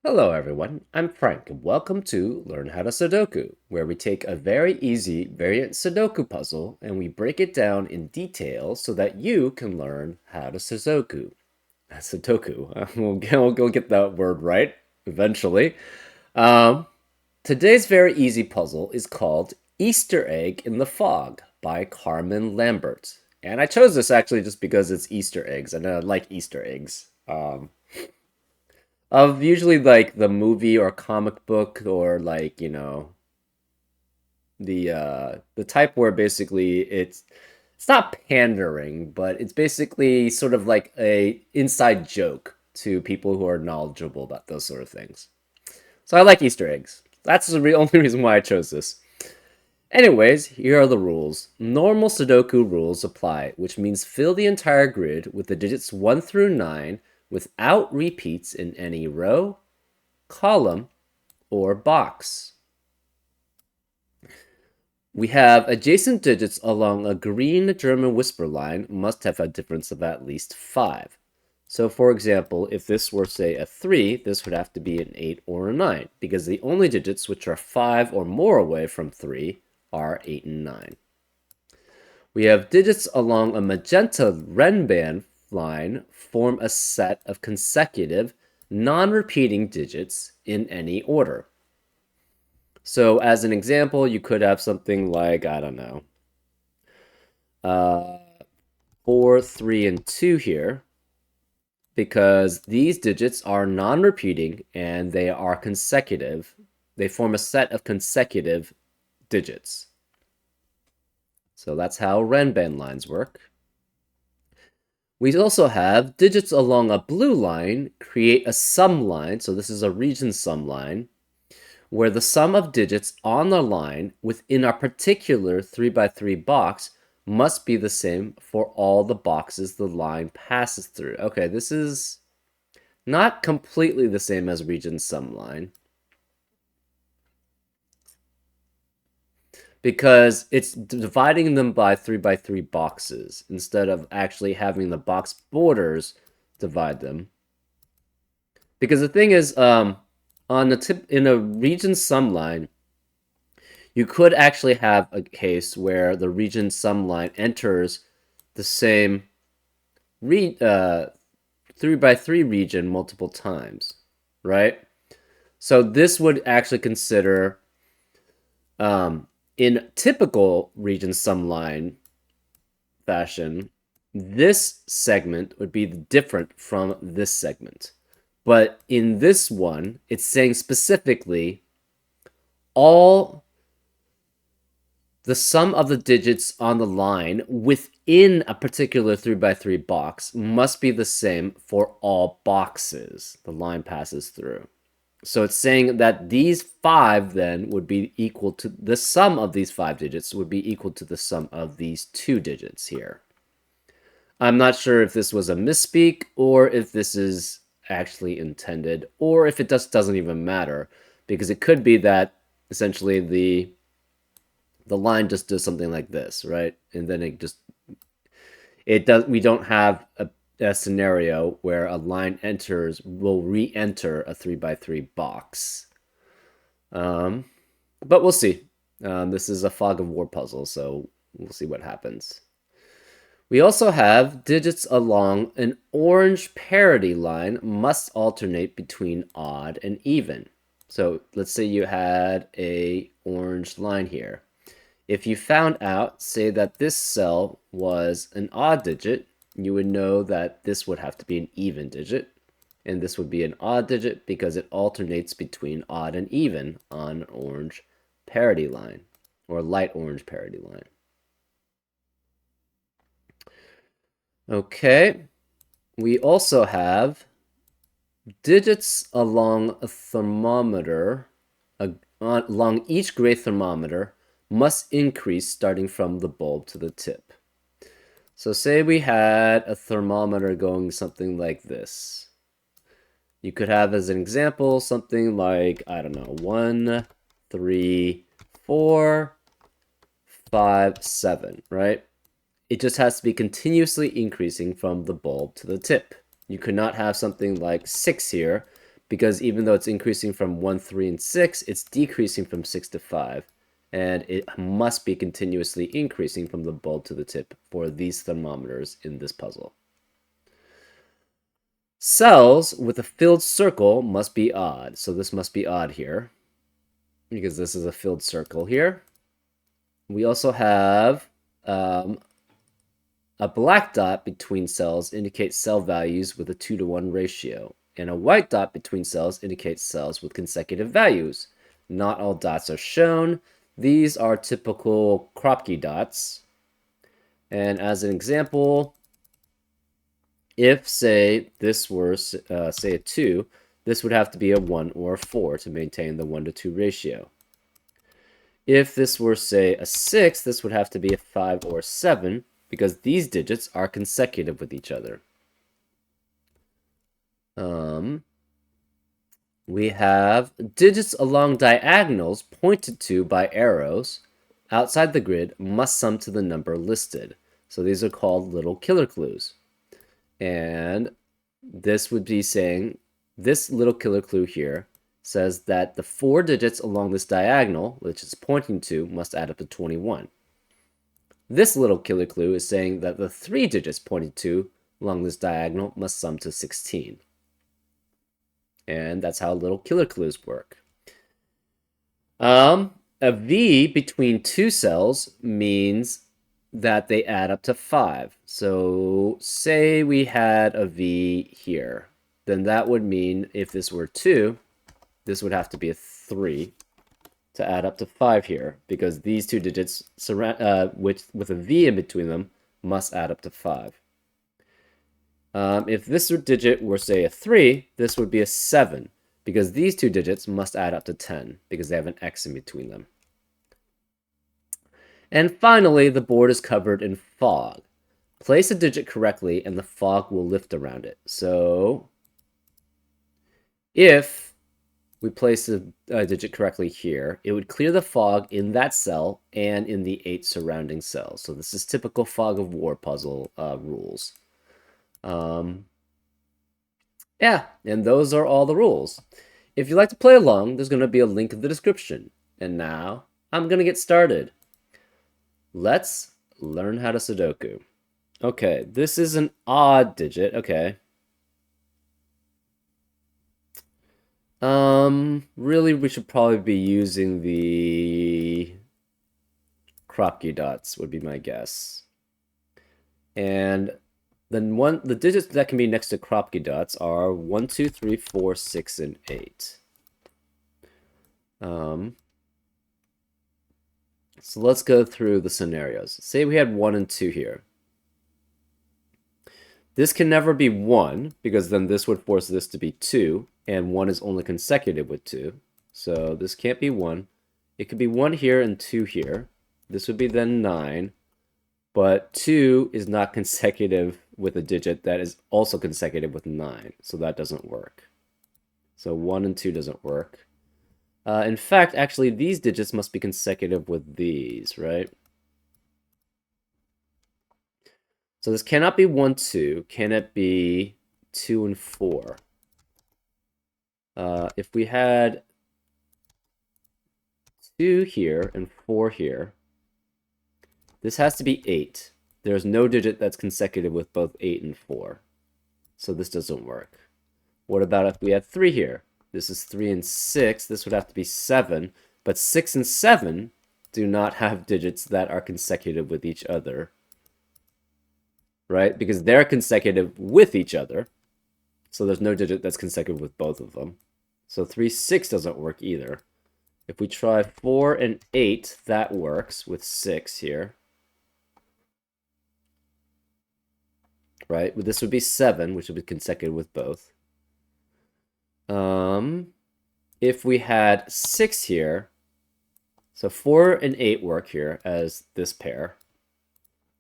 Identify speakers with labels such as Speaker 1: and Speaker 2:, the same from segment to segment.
Speaker 1: Hello everyone, I'm Frank and welcome to Learn How to Sudoku, where we take a very easy variant Sudoku puzzle and we break it down in detail so that you can learn how to Sudoku. Sudoku, we'll get that word right eventually. Um, Today's very easy puzzle is called Easter Egg in the Fog by Carmen Lambert. And I chose this actually just because it's Easter eggs and I like Easter eggs. Of usually like the movie or comic book or like, the type where basically it's not pandering, but it's basically sort of like a inside joke to people who are knowledgeable about those sort of things. So I like Easter eggs. That's the only reason why I chose this. Anyways, here are the rules. Normal Sudoku rules apply, which means fill the entire grid with the digits 1 through 9 without repeats in any row, column, or box. We have adjacent digits along a green German whisper line must have a difference of at least 5. So for example, if this were say a 3, this would have to be an 8 or a 9, because the only digits which are 5 or more away from 3 are 8 and 9. We have digits along a magenta Renban line form a set of consecutive, non-repeating digits in any order. So as an example, you could have something like, I don't know, uh, 4, 3, and 2 here, because these digits are non-repeating and they are consecutive. They form a set of consecutive digits. So that's how Renban lines work. We also have digits along a blue line create a sum line. So this is a region sum line, where the sum of digits on the line within a particular 3x3 box must be the same for all the boxes the line passes through. Okay, this is not completely the same as region sum line, because it's dividing them by 3x3 boxes instead of actually having the box borders divide them. Because the thing is, on a tip in a region sum line, you could actually have a case where the region sum line enters the same 3x3 region multiple times, right? So this would actually consider, in typical region sum line fashion, this segment would be different from this segment. But in this one, it's saying specifically all the sum of the digits on the line within a particular 3x3 box must be the same for all boxes the line passes through. So it's saying that these 5 then would be equal to the sum of these 5 digits would be equal to the sum of these 2 digits here. I'm not sure if this was a misspeak or if this is actually intended, or if it just doesn't even matter, because it could be that essentially the line just does something like this, right? And then it does. We don't have a scenario where a line will re-enter a 3x3 box. Um, but we'll see. This is a fog of war puzzle, so we'll see what happens. We also have digits along an orange parity line must alternate between odd and even. So let's say you had a orange line here. If you found out, say that this cell was an odd digit, you would know that this would have to be an even digit, and this would be an odd digit because it alternates between odd and even on an orange parity line, or light orange parity line. Okay, we also have digits along a thermometer, along each gray thermometer must increase starting from the bulb to the tip. So say we had a thermometer going something like this. You could have as an example something like, I don't know, 1, 3, 4, 5, 7, right? It just has to be continuously increasing from the bulb to the tip. You could not have something like 6 here because even though it's increasing from 1, 3, and 6, it's decreasing from 6 to 5. And it must be continuously increasing from the bulb to the tip for these thermometers in this puzzle. Cells with a filled circle must be odd. So this must be odd here, because this is a filled circle here. We also have a black dot between cells indicates cell values with a 2-to-1 ratio, and a white dot between cells indicates cells with consecutive values. Not all dots are shown. These are typical Kropke dots. And as an example, if, say, this were, say, a 2, this would have to be a 1 or a 4 to maintain the 1-to-2 ratio. If this were, say, a 6, this would have to be a 5 or a 7, because these digits are consecutive with each other. We have digits along diagonals pointed to by arrows outside the grid must sum to the number listed. So these are called little killer clues. And this would be saying, this little killer clue here says that the 4 digits along this diagonal, which it's pointing to, must add up to 21. This little killer clue is saying that the 3 digits pointed to along this diagonal must sum to 16. And that's how little killer clues work. A V between 2 cells means that they add up to 5. So say we had a V here. Then that would mean if this were 2, this would have to be a 3 to add up to 5 here, because these 2 digits with a V in between them must add up to 5. If this digit were, say, a 3, this would be a 7, because these 2 digits must add up to 10, because they have an X in between them. And finally, the board is covered in fog. Place a digit correctly, and the fog will lift around it. So if we place a digit correctly here, it would clear the fog in that cell and in the 8 surrounding cells. So this is typical fog of war puzzle rules. Yeah, and those are all the rules. If you'd like to play along, there's going to be a link in the description. And now, I'm going to get started. Let's learn how to Sudoku. Okay, this is an odd digit. Okay. Really, we should probably be using the Kropke dots, would be my guess. And then the digits that can be next to Kropke dots are 1, 2, 3, 4, 6, and 8. So let's go through the scenarios. Say we had 1 and 2 here. This can never be 1, because then this would force this to be 2, and 1 is only consecutive with 2. So this can't be 1. It could be 1 here and 2 here. This would be then 9. But 2 is not consecutive with a digit that is also consecutive with 9. So that doesn't work. So 1 and 2 doesn't work. In fact, actually, these digits must be consecutive with these, right? So this cannot be 1, 2. Can it be 2 and 4? If we had 2 here and 4 here, this has to be 8. There's no digit that's consecutive with both 8 and 4. So this doesn't work. What about if we had 3 here? This is 3 and 6. This would have to be 7. But 6 and 7 do not have digits that are consecutive with each other. Right? Because they're consecutive with each other. So there's no digit that's consecutive with both of them. So 3, 6 doesn't work either. If we try 4 and 8, that works with 6 here. Right? This would be 7, which would be consecutive with both. If we had 6 here, so 4 and 8 work here as this pair.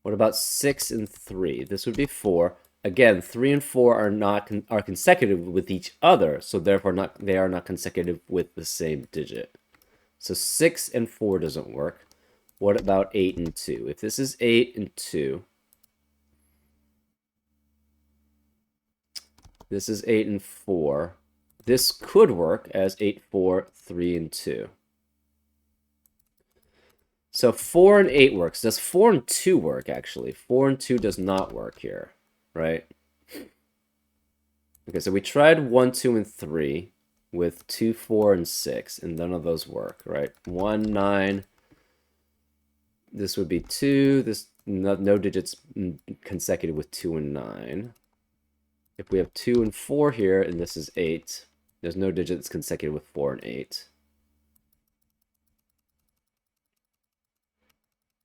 Speaker 1: What about 6 and 3? This would be 4. Again, 3 and 4 are consecutive with each other, so therefore they are not consecutive with the same digit. So 6 and 4 doesn't work. What about 8 and 2? If this is 8 and 2, this is 8 and 4. this could work as 8, 4, 3, and 2. So 4 and 8 works. Does 4 and 2 work, actually? 4 and 2 does not work here, right? Okay, so we tried 1, 2, and 3 with 2, 4, and 6, and none of those work, right? 1, 9. This would be 2. This no digits consecutive with 2 and 9. If we have 2 and 4 here, and this is 8, there's no digits consecutive with 4 and 8.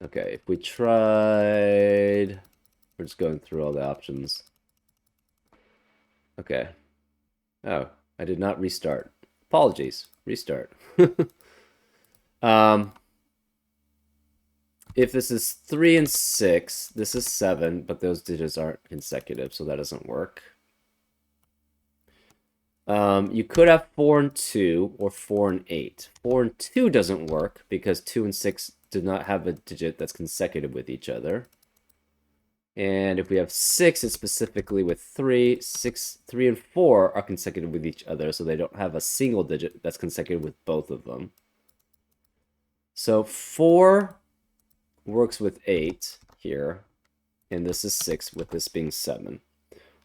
Speaker 1: Okay, if we tried... We're just going through all the options. Okay. Oh, I did not restart. Apologies. Restart. If this is 3 and 6, this is 7, but those digits aren't consecutive, so that doesn't work. You could have 4 and 2 or 4 and 8. 4 and 2 doesn't work because 2 and 6 do not have a digit that's consecutive with each other. And if we have 6, it's specifically with 3. 6, 3, and 4 are consecutive with each other, so they don't have a single digit that's consecutive with both of them. So 4 works with 8 here, and this is 6 with this being 7.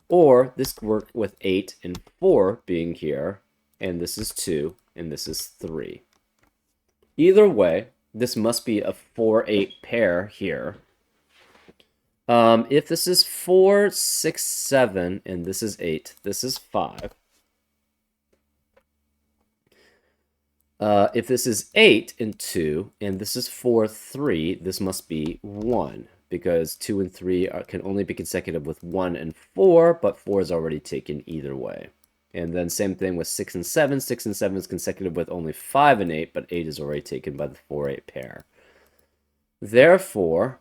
Speaker 1: Or this could work with 8 and 4 being here, and this is 2, and this is 3. Either way, this must be a 4-8 pair here. If this is 4, 6, 7, and this is 8, this is 5. If this is 8 and 2, and this is 4, 3, this must be 1, because 2 and 3 can only be consecutive with 1 and 4, but 4 is already taken either way. And then same thing with 6 and 7. 6 and 7 is consecutive with only 5 and 8, but 8 is already taken by the 4-8 pair. Therefore,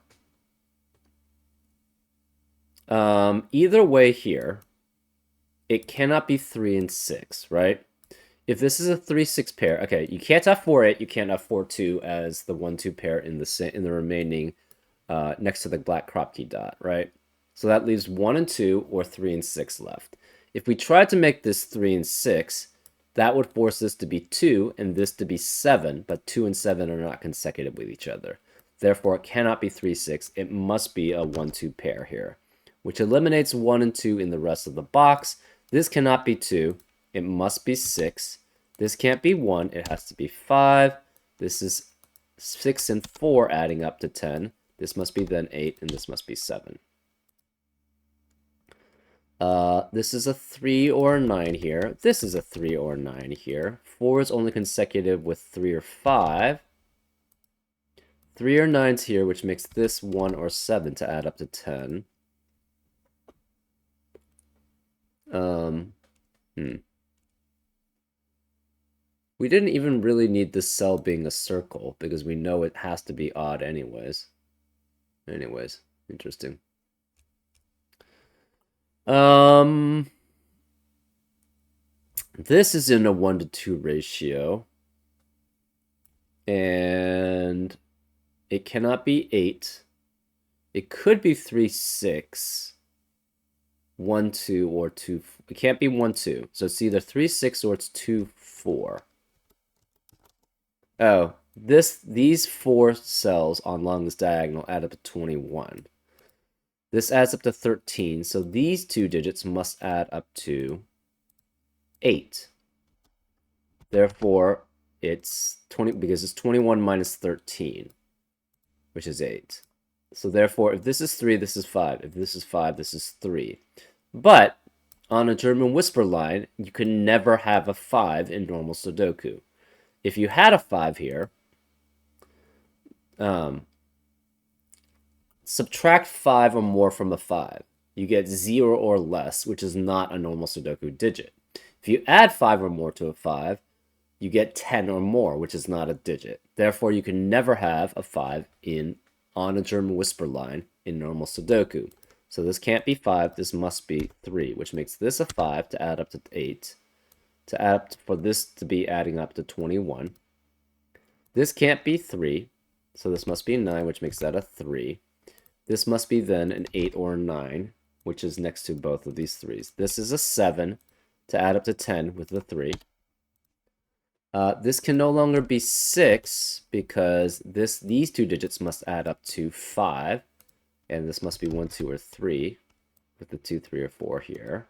Speaker 1: either way here, it cannot be 3 and 6, right? If this is a 3-6 pair, okay, you can't have 4-8, you can't have 4-2 as the 1-2 pair in the remaining next to the black crop key dot, right? So that leaves 1 and 2 or 3 and 6 left. If we tried to make this 3 and 6, that would force this to be 2 and this to be 7, but 2 and 7 are not consecutive with each other. Therefore, it cannot be 3-6. It must be a 1-2 pair here, which eliminates 1 and 2 in the rest of the box. This cannot be 2. It must be 6. This can't be 1. It has to be 5. This is 6 and 4 adding up to 10. This must be then 8, and this must be 7. This is a 3 or a 9 here. This is a 3 or a 9 here. 4 is only consecutive with 3 or 5. 3 or 9's here, which makes this 1 or 7 to add up to 10. We didn't even really need this cell being a circle, because we know it has to be odd anyways. Interesting. This is in a 1-to-2 ratio. And it cannot be 8. It could be 3-6. 1-2 or 2. It can't be 1-2. So it's either 3-6 or it's 2-4. Oh, these 4 cells along this diagonal add up to 21. This adds up to 13, so these 2 digits must add up to 8. Therefore, it's 20 because it's 21 minus 13, which is 8. So therefore, if this is 3, this is 5. If this is 5, this is 3. But on a German whisper line, you can never have a 5 in normal Sudoku. If you had a 5 here, subtract 5 or more from a 5. You get 0 or less, which is not a normal Sudoku digit. If you add 5 or more to a 5, you get 10 or more, which is not a digit. Therefore, you can never have a 5 on a German whisper line in normal Sudoku. So this can't be 5, this must be 3, which makes this a 5 to add up to 8. To add up for this to be adding up to 21. This can't be 3, so this must be 9, which makes that a 3. This must be then an 8 or a 9, which is next to both of these 3's. This is a 7 to add up to 10 with the 3. This can no longer be 6 because these two digits must add up to 5. And this must be 1, 2, or 3 with the 2, 3, or 4 here.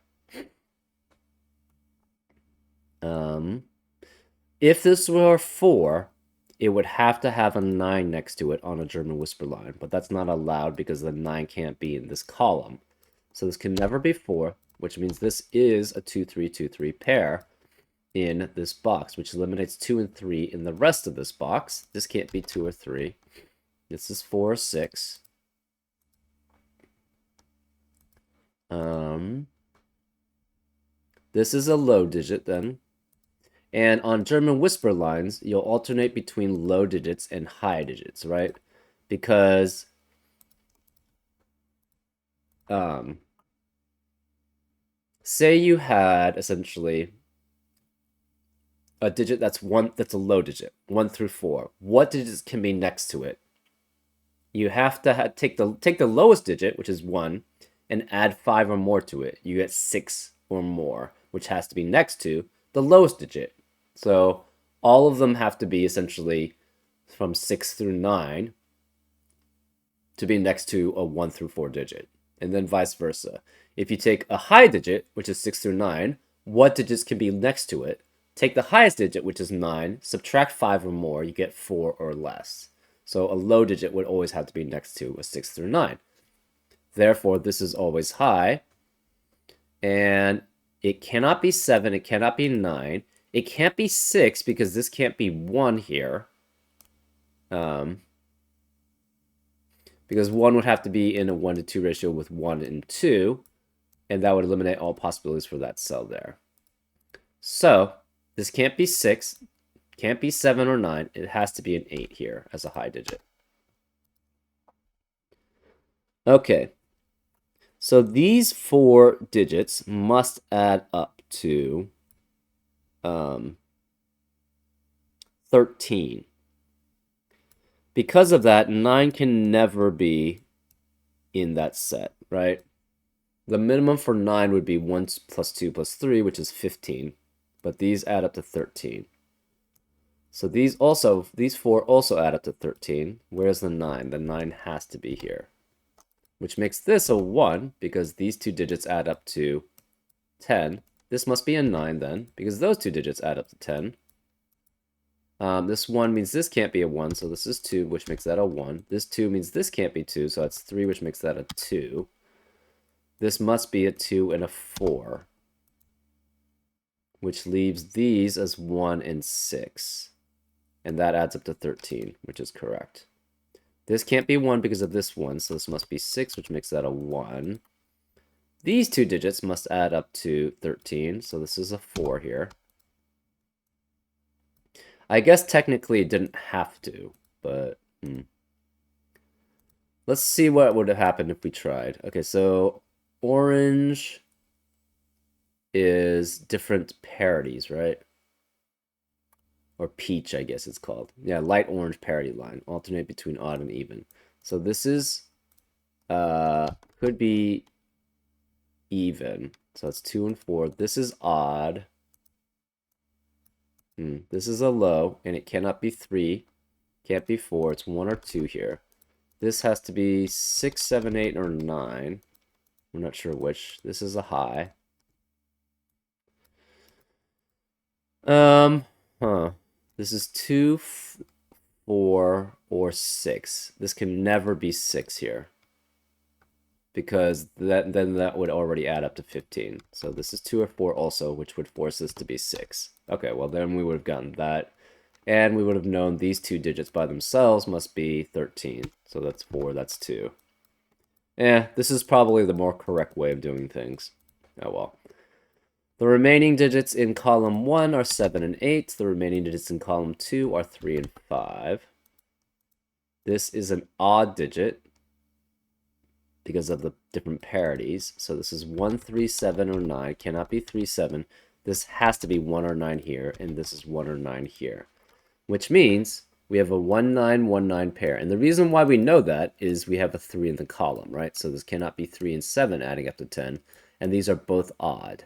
Speaker 1: If this were 4, it would have to have a 9 next to it on a German whisper line, but that's not allowed because the 9 can't be in this column. So this can never be 4, which means this is a 2, 3, 2, 3 pair in this box, which eliminates 2 and 3 in the rest of this box. This can't be 2 or 3. This is 4 or 6. This is a low digit then. And on German whisper lines, you'll alternate between low digits and high digits, right? Because say you had essentially a digit that's a low digit, 1 through 4. What digits can be next to it? You have to take the lowest digit, which is 1, and add 5 or more to it. You get 6 or more, which has to be next to the lowest digit. So all of them have to be essentially from 6 through 9 to be next to a 1 through 4 digit, and then vice versa. If you take a high digit, which is 6 through 9, what digits can be next to it? Take the highest digit, which is 9, subtract 5 or more, you get 4 or less. So a low digit would always have to be next to a 6 through 9. Therefore, this is always high. And it cannot be 7, it cannot be 9. It can't be 6 because this can't be 1 here. Because 1 would have to be in a 1 to 2 ratio with 1 and 2. And that would eliminate all possibilities for that cell there. So, this can't be 6, can't be 7 or 9. It has to be an 8 here as a high digit. Okay. So these 4 digits must add up to 13. Because of that, 9 can never be in that set, right? The minimum for 9 would be 1 plus 2 plus 3, which is 15. But these add up to 13. So these 4 also add up to 13. Where's the 9? The 9 has to be here. Which makes this a 1, because these 2 digits add up to 10. This must be a 9 then, because those 2 digits add up to 10. This 1 means this can't be a 1, so this is 2, which makes that a 1. This 2 means this can't be 2, so that's 3, which makes that a 2. This must be a 2 and a 4, which leaves these as 1 and 6. And that adds up to 13, which is correct. This can't be 1 because of this 1, so this must be 6, which makes that a 1. These 2 digits must add up to 13, so this is a 4 here. I guess technically it didn't have to, but let's see what would have happened if we tried. Okay, so orange is different parities, right? Or peach, I guess it's called. Yeah, light orange parity line. Alternate between odd and even. So this is, could be even. So that's 2 and 4. This is odd. This is a low, and it cannot be 3. Can't be 4. It's 1 or 2 here. This has to be 6, 7, 8, or 9. I'm not sure which. This is a high. This is 2, 4, or 6. This can never be 6 here, because then that would already add up to 15. So this is 2 or 4 also, which would force this to be 6. Okay, well then we would have gotten that, and we would have known these 2 digits by themselves must be 13. So that's 4, that's 2. This is probably the more correct way of doing things. Oh well. The remaining digits in column 1 are 7 and 8. The remaining digits in column 2 are 3 and 5. This is an odd digit because of the different parities. So this is 1, 3, 7, or 9. Cannot be 3, 7. This has to be 1 or 9 here, and this is 1 or 9 here. Which means we have a 1, 9, 1, 9 pair. And the reason why we know that is we have a 3 in the column, right? So this cannot be 3 and 7 adding up to 10. And these are both odd.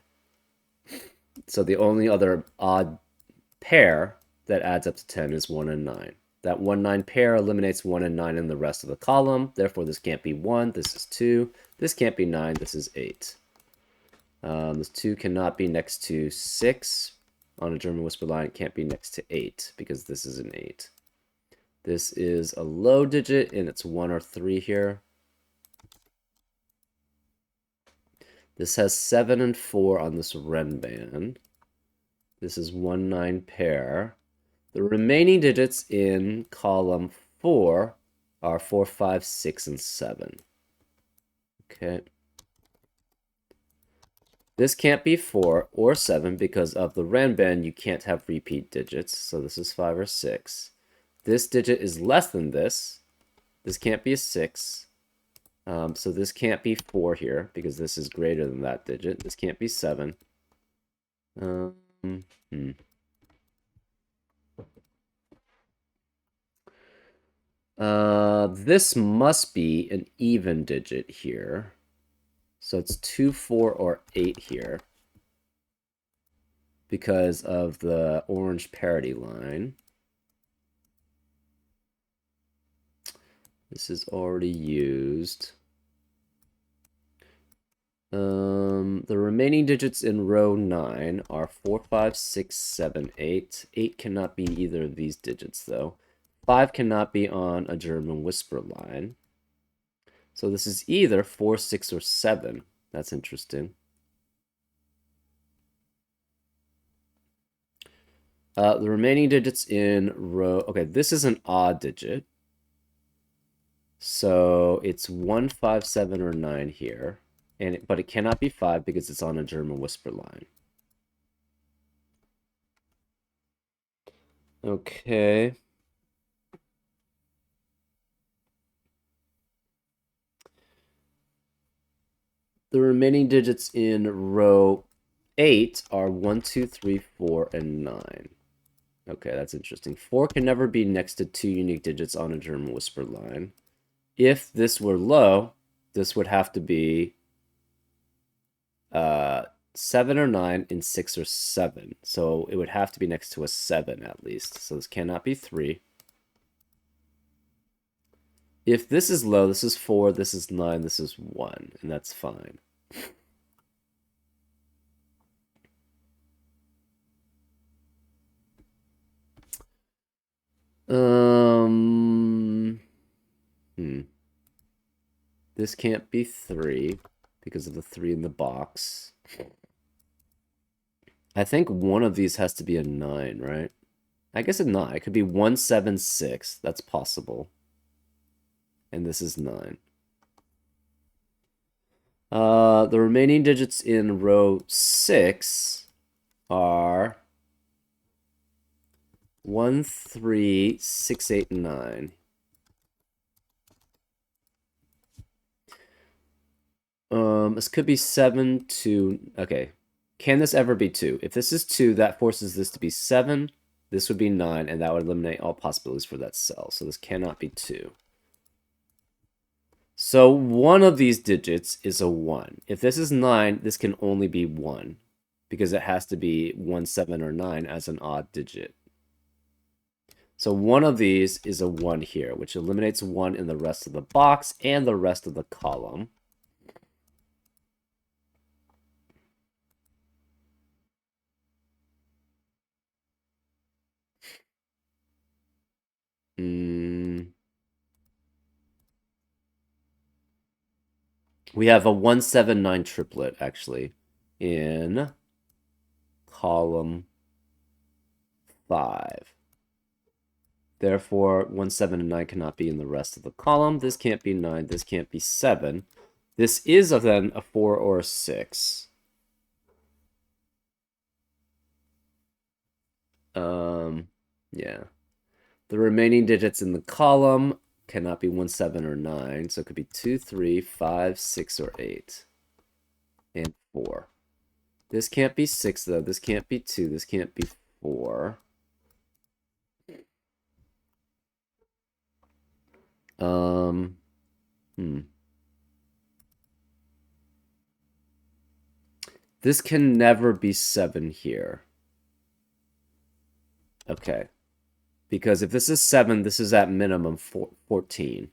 Speaker 1: So the only other odd pair that adds up to 10 is 1 and 9. That 1, 9 pair eliminates 1 and 9 in the rest of the column. Therefore, this can't be 1. This is 2. This can't be 9. This is 8. This 2 cannot be next to 6 on a German whisper line. It can't be next to 8 because this is an 8. This is a low digit, and it's 1 or 3 here. This has 7 and 4 on this Renband. This is 1, 9 pair. The remaining digits in column 4 are 4, 5, 6, and 7. Okay. This can't be 4 or 7 because of the Renband. You can't have repeat digits, so this is 5 or 6. This digit is less than this. This can't be a 6. So this can't be 4 here because this is greater than that digit. This can't be 7. This must be an even digit here. So it's 2, 4, or 8 here because of the orange parity line. This is already used. The remaining digits in row 9 are 4, 5, 6, 7, 8. 8 cannot be either of these digits, though. 5 cannot be on a German whisper line. So this is either 4, 6, or 7. That's interesting. The remaining digits in row... Okay, this is an odd digit. So it's 1, 5, 7, or 9 here. But it cannot be 5 because it's on a German whisper line. Okay. The remaining digits in row 8 are 1, 2, 3, 4, and 9. Okay, that's interesting. 4 can never be next to 2 unique digits on a German whisper line. If this were low, this would have to be 7 or 9 and 6 or 7. So it would have to be next to a 7 at least. So this cannot be 3. If this is low, this is 4, this is 9, this is 1, and that's fine. This can't be 3 because of the 3 in the box. I think one of these has to be a 9, right? I guess it's not. It could be 1, 7, 6. That's possible. And this is 9. The remaining digits in row 6 are 1, 3, 6, 8, 9. This could be 7, 2. Okay. Can this ever be 2? If this is 2, that forces this to be 7. This would be 9, and that would eliminate all possibilities for that cell. So this cannot be 2. So one of these digits is a 1. If this is 9, this can only be 1 because it has to be 1, 7, or 9 as an odd digit. So one of these is a 1 here, which eliminates 1 in the rest of the box and the rest of the column. We have a 1, 7, 9 triplet, actually, in column 5. Therefore, 1, 7, and 9 cannot be in the rest of the column. This can't be 9. This can't be 7. This is then a 4 or a 6. Yeah. The remaining digits in the column cannot be 1, 7, or 9. So it could be 2, 3, 5, 6, or 8. And 4. This can't be 6, though. This can't be 2. This can't be 4. This can never be 7 here. Okay. Because if this is 7, this is at minimum 14.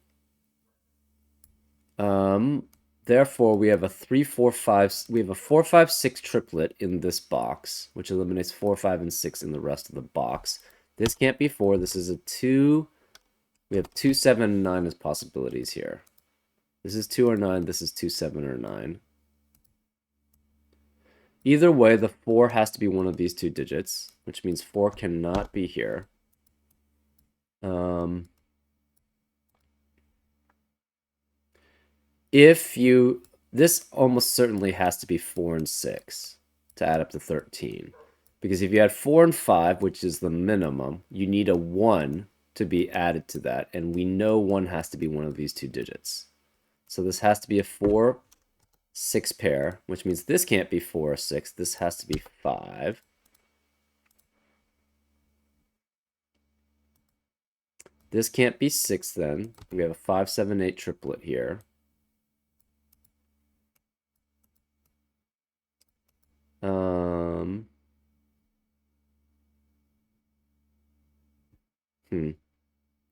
Speaker 1: Therefore, we have a 3, 4, 5. We have a 4, 5, 6 triplet in this box, which eliminates 4, 5, and 6 in the rest of the box. This can't be 4. This is a 2. We have 2, 7, and 9 as possibilities here. This is 2 or 9. This is 2, 7, or 9. Either way, the 4 has to be one of these two digits, which means 4 cannot be here. This almost certainly has to be 4 and 6 to add up to 13. Because if you had 4 and 5, which is the minimum, you need a 1 to be added to that. And we know 1 has to be one of these two digits. So this has to be a 4, 6 pair, which means this can't be 4 or 6. This has to be 5. This can't be 6 then. We have a 5, 7, 8 triplet here.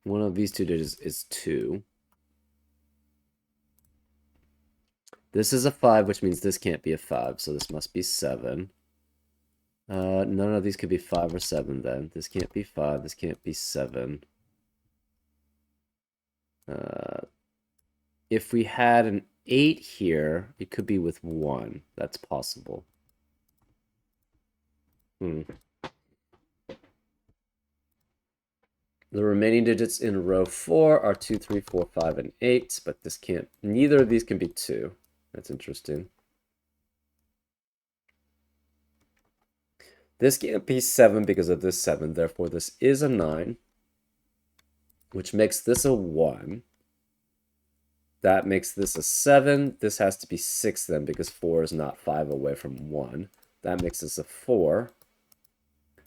Speaker 1: One of these two digits is 2. This is a 5, which means this can't be a 5, so this must be 7. None of these could be 5 or 7 then. This can't be 5, this can't be 7. If we had an 8 here, it could be with 1. That's possible. The remaining digits in row 4 are 2, 3, 4, 5, and 8, but this can't, neither of these can be 2. That's interesting. This can't be 7 because of this 7, therefore this is a 9, which makes this a 1. That makes this a 7. This has to be 6 then because 4 is not 5 away from 1. That makes this a 4.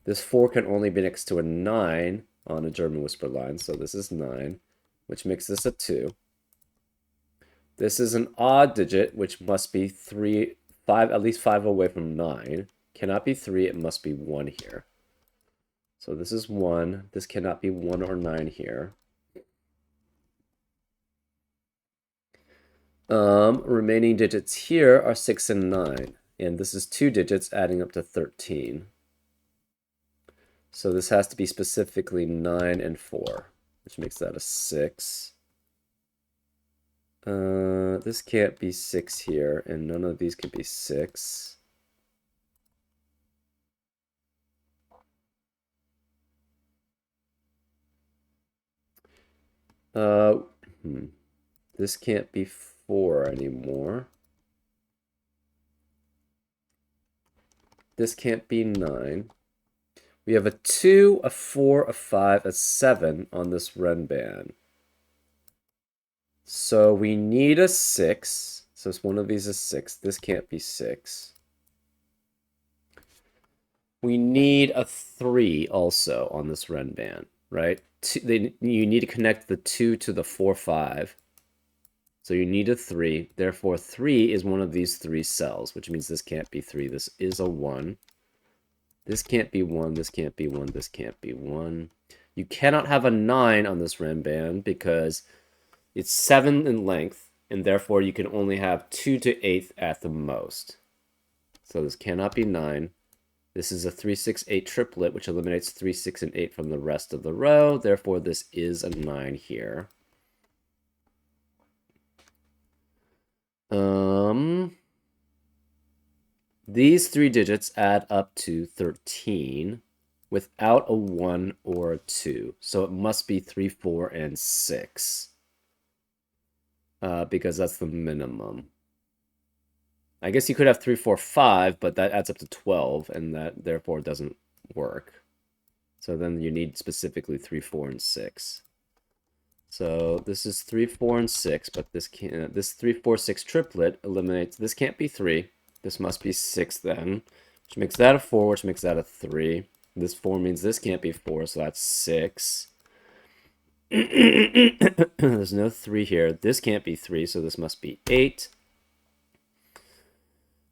Speaker 1: This 4 can only be next to a 9 on a German whisper line, so this is 9, which makes this a 2. This is an odd digit, which must be 3, 5, at least 5 away from 9. Cannot be 3, it must be 1 here. So this is 1. This cannot be 1 or 9 here. Remaining digits here are 6 and 9. And this is 2 digits adding up to 13. So this has to be specifically 9 and 4, which makes that a 6. This can't be 6 here, and none of these could be 6. This can't be 4 anymore. This can't be 9. We have a 2, a 4, a 5, a 7 on this Renban. So we need a 6. So one of these is 6. This can't be 6. We need a 3 also on this Renban, right? You need to connect the 2 to the 4, 5. So you need a 3. Therefore, 3 is one of these 3 cells, which means this can't be 3. This is a 1. This can't be 1. This can't be 1. This can't be 1. You cannot have a 9 on this Renban because it's 7 in length, and therefore you can only have 2 to 8th at the most. So this cannot be 9. This is a 3, 6, 8 triplet, which eliminates 3, 6, and 8 from the rest of the row. Therefore, this is a 9 here. These 3 digits add up to 13 without a 1 or a 2. So it must be 3, 4, and 6. Because that's the minimum. I guess you could have 3, 4, 5, but that adds up to 12, and that therefore doesn't work. So then you need specifically 3, 4, and 6. So this is 3, 4, and 6, but this 3, 4, 6 triplet eliminates. This can't be 3. This must be 6 then, which makes that a 4, which makes that a 3. This 4 means this can't be 4, so that's 6. There's no 3 here. This can't be 3, so this must be 8.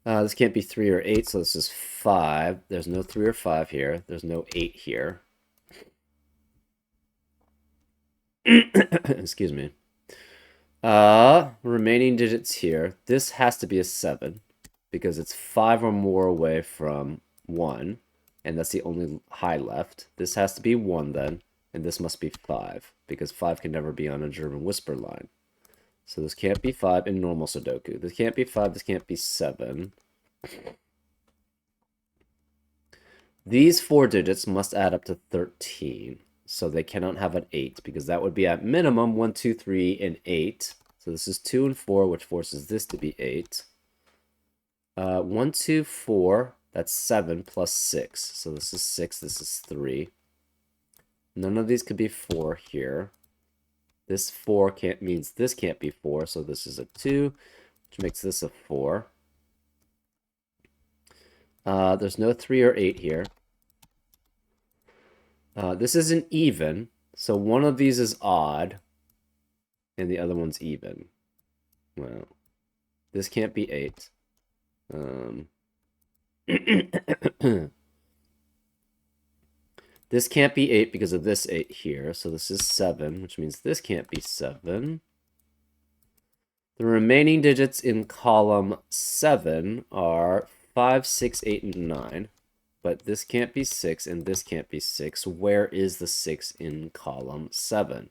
Speaker 1: This can't be 3 or 8, so this is 5. There's no 3 or 5 here. There's no 8 here. Excuse me. Remaining digits here. This has to be a 7 because it's 5 or more away from 1, and that's the only high left. This has to be 1 then, and this must be 5 because 5 can never be on a German whisper line. So this can't be 5 in normal Sudoku. This can't be 5, this can't be 7. These 4 digits must add up to 13. So they cannot have an 8 because that would be at minimum 1, 2, 3, and 8. So this is 2 and 4, which forces this to be 8. 1, 2, 4, that's 7 plus 6. So this is 6, this is 3. None of these could be 4 here. This 4 means this can't be 4, so this is a 2, which makes this a 4. There's no 3 or 8 here. This isn't even, so one of these is odd, and the other one's even. Well, this can't be 8. This can't be 8 because of this 8 here, so this is 7, which means this can't be 7. The remaining digits in column 7 are 5, 6, 8, and 9. But this can't be 6, and this can't be 6. Where is the 6 in column 7?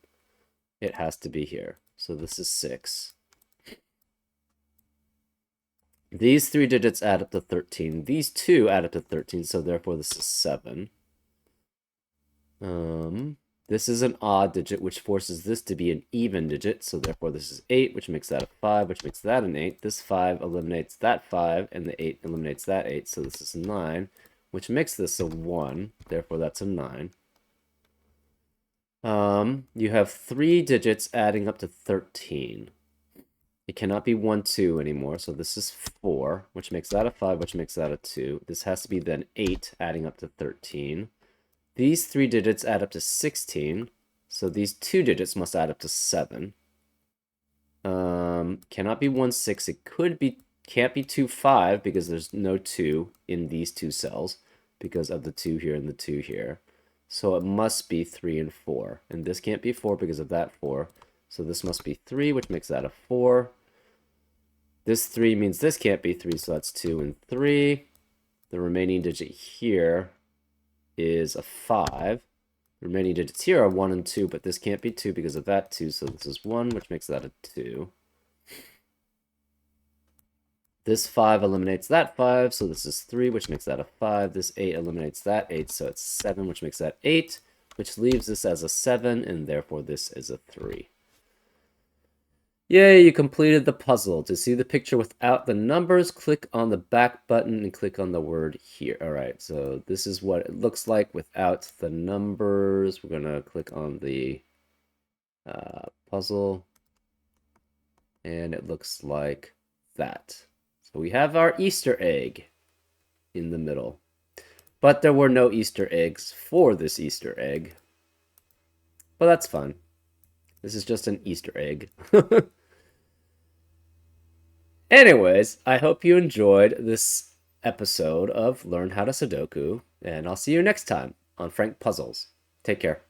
Speaker 1: It has to be here. So this is 6. These 3 digits add up to 13. These 2 add up to 13, so therefore this is 7. This is an odd digit, which forces this to be an even digit, so therefore this is 8, which makes that a 5, which makes that an 8. This 5 eliminates that 5, and the 8 eliminates that 8, so this is 9, which makes this a 1, therefore that's a 9. You have 3 digits adding up to 13. It cannot be 1, 2 anymore, so this is 4, which makes that a 5, which makes that a 2. This has to be then 8, adding up to 13. These 3 digits add up to 16, so these 2 digits must add up to 7. Cannot be 1, 6. It can't be 2, 5, because there's no 2 in these 2 cells, because of the 2 here and the 2 here. So it must be 3 and 4. And this can't be 4 because of that 4. So this must be 3, which makes that a 4. This 3 means this can't be 3, so that's 2 and 3. The remaining digit here is a 5. The remaining digits here are 1 and 2, but this can't be 2 because of that 2, so this is 1, which makes that a 2. This 5 eliminates that 5, so this is 3, which makes that a 5. This 8 eliminates that 8, so it's 7, which makes that 8, which leaves this as a 7, and therefore this is a 3. Yay, you completed the puzzle. To see the picture without the numbers, click on the back button and click on the word here. All right, so this is what it looks like without the numbers. We're going to click on the puzzle, and it looks like that. So we have our Easter egg in the middle. But there were no Easter eggs for this Easter egg. But that's fun. This is just an Easter egg. Anyways, I hope you enjoyed this episode of Learn How to Sudoku, and I'll see you next time on Frank Puzzles. Take care.